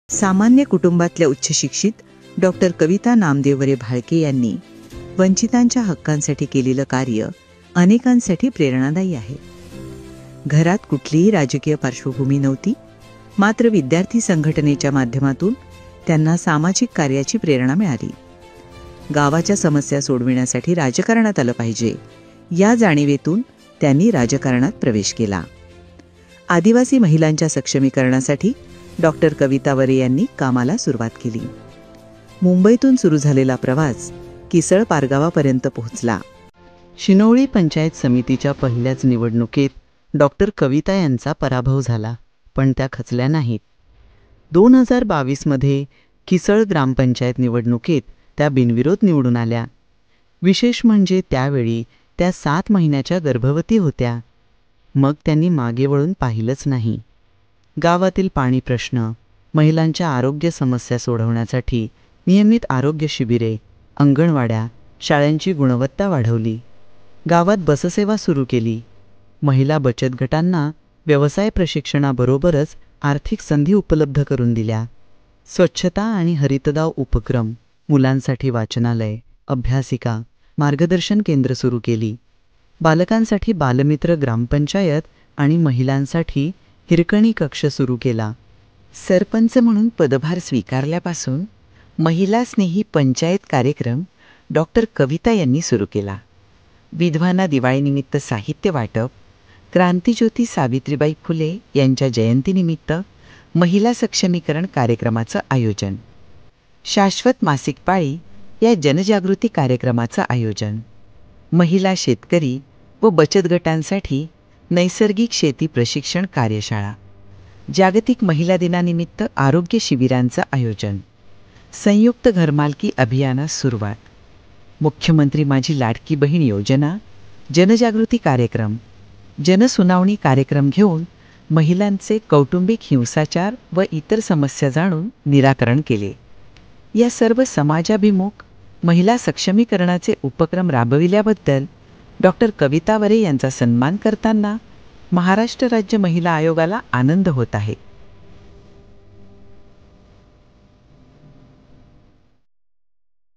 सामान्य कुटुंबातल्या उच्चशिक्षित डॉक्टर कविता नामदेवरे भाळके यांनी वंचितांच्या हक्कांसाठी केलेलं कार्य अनेकांसाठी प्रेरणादायी आहे. घरात कुठलीही राजकीय पार्श्वभूमी नव्हती, मात्र विद्यार्थी संघटनेच्या माध्यमातून त्यांना सामाजिक कार्याची प्रेरणा मिळाली. गावाच्या समस्या सोडविण्यासाठी राजकारणात आलं पाहिजे या जाणीवेतून त्यांनी राजकारणात प्रवेश केला. आदिवासी महिलांच्या सक्षमीकरणासाठी डॉक्टर कविता वरे यांनी कामाला सुरुवात केली. मुंबईतून सुरू झालेला प्रवास किसळ पारगावापर्यंत पोहोचला. शिनोळी पंचायत समितीच्या पहिल्याच निवडणुकीत डॉक्टर कविता यांचा पराभव झाला, पण त्या खचल्या नाहीत. 2022मध्ये किसळ ग्रामपंचायत निवडणुकीत त्या बिनविरोध निवडून आल्या. विशेष म्हणजे त्यावेळी त्या 7 महिन्याच्या गर्भवती होत्या. मग त्यांनी मागे वळून पाहिलंच नाही. गावातील पाणी प्रश्न, महिलांच्या आरोग्य समस्या सोडवण्यासाठी नियमित आरोग्य शिबिरे, अंगणवाड्या, शाळांची गुणवत्ता वाढवली. गावात बससेवा सुरू केली. महिला बचत गटांना व्यवसाय प्रशिक्षणाबरोबरच आर्थिक संधी उपलब्ध करून दिल्या. स्वच्छता आणि हरितदाव उपक्रम, मुलांसाठी वाचनालय, अभ्यासिका, मार्गदर्शन केंद्र सुरू केली. बालकांसाठी बालमित्र ग्रामपंचायत आणि महिलांसाठी हिरकणी कक्ष सुरू केला. सरपंच म्हणून पदभार स्वीकारल्यापासून महिला स्नेही पंचायत कार्यक्रम डॉक्टर कविता यांनी सुरू केला. विधवांना दिवाळीनिमित्त साहित्य वाटप, क्रांतिज्योती सावित्रीबाई फुले यांच्या जयंतीनिमित्त महिला सक्षमीकरण कार्यक्रमाचं आयोजन, शाश्वत मासिक पाळी या जनजागृती कार्यक्रमाचं आयोजन, महिला शेतकरी व बचत गटांसाठी नैसर्गिक शेती प्रशिक्षण कार्यशाळा, जागतिक महिला दिनानिमित्त आरोग्य शिबिरांचं आयोजन, संयुक्त घरमालकी अभियानास सुरुवात, मुख्यमंत्री माझी लाडकी बहीण योजना, जनजागृती कार्यक्रम, जनसुनावणी कार्यक्रम घेऊन महिलांचे कौटुंबिक हिंसाचार व इतर समस्या जाणून निराकरण केले. या सर्व समाजाभिमुख महिला सक्षमीकरणाचे उपक्रम राबविल्याबद्दल डॉक्टर कविता वरे यांचा सन्मान करताना महाराष्ट्र राज्य महिला आयोगाला आनंद होत आहे.